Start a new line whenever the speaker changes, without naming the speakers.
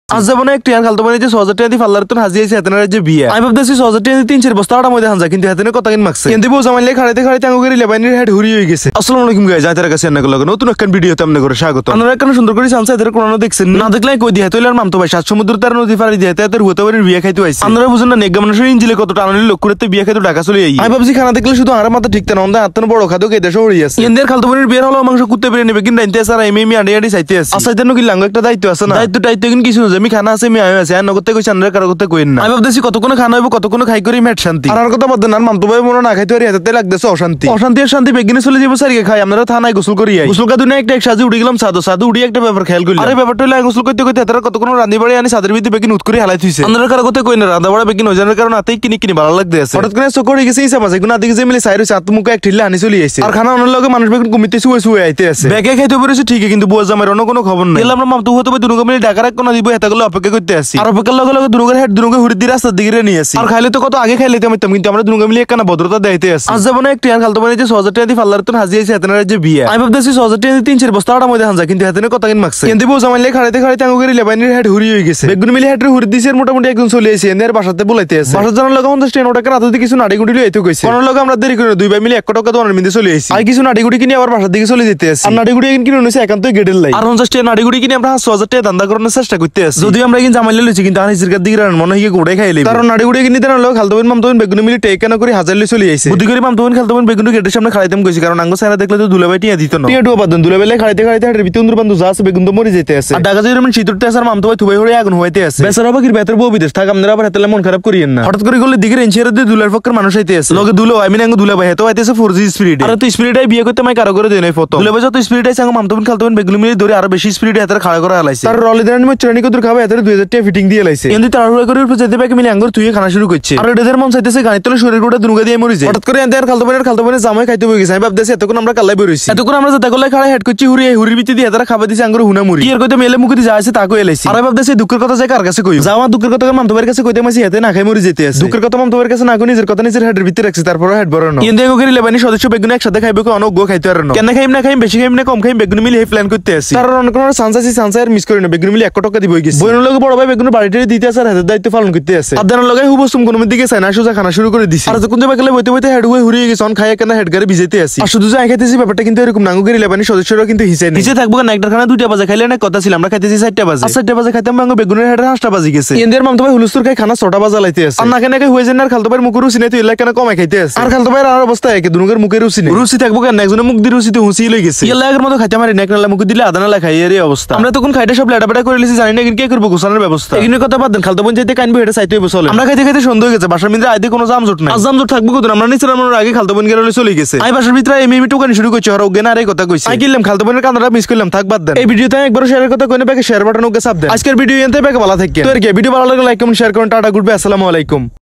আজ যাবো না একটু খালতো বোন যে ৬০০০ টাকা দিয়ে পাল্লার তো হাজি আছে হাতেনার যে বিয়ে আমি ভাবতেছি ৬০০০ টাকা দিয়ে ৩-৪ বস্তা আটা মধ্যে হানজা কিন্তু হাতেনে কথা কিন মাগছে কিন্তু বউ জামাইলে খাড়াইতে খাড়াইতে আঙ্গু করে লেবাইনের হেড হুরি হয়ে গেছে। আসসালামু আলাইকুম গাইস, আইতার কাছে আন্না করলাম নতুন একটা ভিডিওতে আপনাদের করে স্বাগত। আপনারা কেন সুন্দর করে সানসা এদের কোন দেখছেন না দেখলে কই দিয়ে হইলো আর মামতো ভাই ৭ সমুদ্র তার নদী পাড়ি দিয়ে এদের হতে পারে বিয়ে খাইতে আইছে। আপনারা বুঝেন না নেগা মানুষের ইঞ্জিলে কত টানানি লোক করতে বিয়ে খাইতে ঢাকা চলে আই। আমি ভাবছি খানা দেখলে শুধু আর মাথা ঠিক না অন্ধা হাতন বড় খাদো কে দেশে হই আছে এদের খালতো বোনের বিয়ের হলো মাংস কুত্তে বেরে নেবে কিন্তু আনতে স্যার আমি আড়ি আড়ি চাইতে আছে আচ্ছা এদের কি লাঙ্গ একটা দায়িত্ব আছে না দায়িত্ব কিন্তু কিছু আমি খানা আছে আমি আয় আছে আর নগদ থেকে চান্দ্রের কারো করতে কইন না। আমি ভাবতেছি কতক্ষণ খানা হইব কতক্ষণ খাই করি মেট শান্তি আর কথা বলতে না মামতো ভাই মনে না খাইতে পারি হাতে লাগতেছে অশান্তি আর শান্তি বেগিনে চলে যাবো সারিয়ে খাই আমরা থানায় গোসল করি গোসল কাদু না একটা এক সাজে উঠে গেলাম সাদু উড়ি একটা ব্যাপার খেয়াল করি আরে ব্যাপারটা হলো গোসল করতে করতে তারা কতক্ষণ রান্ধি বাড়ি আনি সাদের ভিতরে বেগিন উৎকরি হালাই থইছে আমরা কারো করতে কই না রান্ধা বাড়া বেগিন ওজনের কারণে হাতেই কিনি ভালো লাগতে আছে হঠাৎ করে চোখ হয়ে গেছে ইসা মাঝে গুনা দিকে যে মিলে সাইরো চাত মুখে এক ঠিল্লা আনি চলে আইছে আর খানা অন্য লগে মানুষ বেগুন কমিতে শুয়ে আইতে আছে ব্যাগে খাইতে পেরেছে ঠিকই কিন্তু বুয়া জামাইর অন্য কোনো খবর নাই আমরা মামতো হতে পারে দুনুকে মিলে ঢাকার কোনা দিব এতগুলো অপেক্ষা করতে আসি আর অপেক্ষার লগে লগে দুনুকের হেড দুনুকে হুড়ি দিয়ে রাস্তার দিকে নিয়ে আসি আর খাইলে তো কত আগে খাইলে কিন্তু আমরা দুনুকে মিলে একখানা ভদ্রতা দেখাইতে আসি আজ যাবো না একটু খালতো বোন যে ৬০০০ টাকা দিয়ে পাল্লার তো হাজি আছে হাতেনার যে বিয়ে আমি ভাবতেছি ৬০০০ টাকা দিয়ে ৩-৪ বস্তা আটা মধ্যে হানজা কিন্তু হাতেনে কথা কিন মাগছে কিন্তু বউ জামাইলে খাড়াইতে খাড়াইতে আঙ্গু করে লেবাইনের হেড হুরি হয়ে গেছে বেগুন মিলে হেড হুরি দিছে মোটামুটি একজন চলে এসে এদের বাসাতে বলাইতে আছে বাসার জানার লগে ৫০ টাকা রাতে কিছু নাড়ি গুটি লইতে কইছে কোন লগে আমরা দেরি করে দুই ভাই মিলে ১ টাকা দোকানের মধ্যে চলে এসেছি আর কিছু নাড়ি গুটি কিনে আবার বাসার দিকে চলে যেতে আছে আর নাড়ি গুটি কিনে নিছে একান্তই গেটের লাই আর ৫০ টাকা নাড়ি গুটি কিনে আমরা ৬০০০ টাকা দান্দা করানোর চেষ্টা করতে আছি যদিও আমরা কিন্তু জামাইলে লইছি কিন্তু আনিসের কাছ দিকে মনে হয় গোড়ে খাইলে কারণ নাড়ি গুটি কিনে দেন লগে খালতো বোন মামতো বোন বেগুন মিলে টেক কেন করে হাজার লই চলে আইছে বুদ্ধি করে মামতো বোন খালতো বোন বেগুন গেটের সামনে খাড়াইতাম কইছি কারণ আঙ্গো সারা দেখলে তো দুলাভাই টিয়া দিত না টিয়া ডুবা বাদন দুলাভাই খাড়াইতে খাড়াইতে হাটের ভিতর বন্ধু যা আছে বেগুন তো মরে যেতে আছে আর ঢাকা যাইরম শীতরতে আছে আর মামতো ভাই থুবাই হরে আগুন হইতে আছে বেচারা বাকির বেতর বউ বিদেশ থাক আপনারা আবার হাতে মন খারাপ করিয়েন না হঠাৎ করে গেলে দিকে এনশিয়ার দিয়ে দুলার ফক্কর মানুষ আইতে আছে লগে দুলো আমি আঙ্গো দুলা ভাই হেতো আইতেছে 4G স্পিড আর তো স্পিডটাই বিয়ে করতে মাই কারো করে দেই নাই ফটো দুলাভাই যত স্পিডটাই সঙ্গে মামতো বোন খালতো বোন বেগুন মিলে ধরে আরো বেশি স্পিডে হাতে খাড়া করে আলাইছে তার রলি দেন মই চরানি কদর খাবে হাতে ২০০০ টাকা ফিটিং দিয়ে লাইছে কিন্তু তাড়াহুড়া করে উপরে যেতে পাকে মিলে আঙ্গুর তুই খানা শুরু করছে আর এদের মন চাইতেছে গানি তোলে শরীর গোটা দুনুগা দিয়ে মরি যায় হঠাৎ করে এনতে আর খালতো বোনের জামাই খাইতে হয়ে গেছে আমি ভাবতেছি এতক্ষণ আমরা কালাই বেরইছি এতক্ষণ আমরা যাতে গলায় খাড়া হেড করছি হুরির ভিতরে দিয়ে হাতে খাবার দিছে আঙ্গুর হুনা মুড়ি কি আর কইতে মেলে মুখে দিয়ে যাইছে তাকো এলাইছি আর ভাবতেছি দুঃখের কথা যাই কার কাছে কই যাওয়া দুঃখের কথা মামতো ভাইয়ের কাছে কইতে মাসি হাতে না খাই মরি যেতে আছে দুঃখের কথা মামতো ভাইয়ের কাছে না কই নিজের কথা নিজের হেডের ভিতরে রাখছি তারপর হেড বড়ানো কিন্তু এগো করে লেবানি সদস্য বেগুন একসাথে খাইবে কো অনেক গো খাইতে পারে না কেন খাইম না খাইম বেশি খাইম না কম খাইম বেগুন মিলে এই প্ল্যান করতে আসি তার অনেক কোনো সানসার মিস করি না বেগুন মিলে ১ টাকা দিবই গেছে বইনের লগে বড় ভাই বেগুন বাড়িতে দিতে আছে আর হাতের দায়িত্ব পালন করতে আছে আর দেনার লগে হুবসুম কোন দিকে চাই না সোজা খানা শুরু করে দিছি আর যখন যাবে গেলে বইতে বইতে হেড হয়ে হুরিয়ে গেছে অন খাইয়া কেন হেড গারে ভিজেতে আসি আর শুধু যাই খাইতেছি ব্যাপারটা কিন্তু এরকম নাঙ্গু করে লেবানি সদস্যরা কিন্তু হিসে থাকবো না একটা খানা ২টা বাজে খাইলে না কথা ছিল আমরা খাইতেছি ৪টা বাজে ৪টা বাজে খাইতাম বাঙ্গো বেগুনের হেডের ৫টা বাজে গেছে এদের মামতো ভাই হুলুস্তুর খাই খানা ৬টা বাজে লাইতে আছে আর না কেন হয়ে যায় না খালতো ভাইয়ের মুখের রুচি নাই তো এলা কেন কমাই খাইতে আছে আর খালতো ভাইয়ের আর অবস্থা একে দুনুকের মুখের রুচি থাকবো কেন একজনের মুখ দিয়ে রুচিতে হুঁচি লই গেছে এলা আগের মতো খাইতে মারি না একনালা মুখ দিলে আদানা লা খাই এর অবস্থা আমরা তখন খাইটা সব লেটাপাটা করে লিছি জানি না কিন্তু কি করবো গোছানোর ব্যবস্থা এগুলোর কথা বাদ দেন খালতো বোন যেতে কানবো এটা চাইতে হইব চলে আমরা খাইতে খাইতে সন্দেহ হয়ে গেছে বাসার ভিতরে আইতে কোনো জামজট নাই জামজট থাকবো কত আমরা নিচে আমরা আগে খালতো বোন গেলে চলে গেছে আমি বাসার ভিতরে এমনি টুকানি শুরু করছি আর ওগে না আর এই কথা কইছি আমি কিনলাম খালতো বোনের কান্নাটা মিস করলাম থাক বাদ দেন এই ভিডিওতে একবার শেয়ারের কথা কইনে ব্যাকে শেয়ার বাটন ওকে চাপ দেন আজকের ভিডিও এনতে ব্যাকে ভালো থাকে তো আর কি ভিডিও ভালো লাগলে লাইক কমেন্ট শেয়ার করুন টাটা গুড বাই আসসালামু আলাইকুম।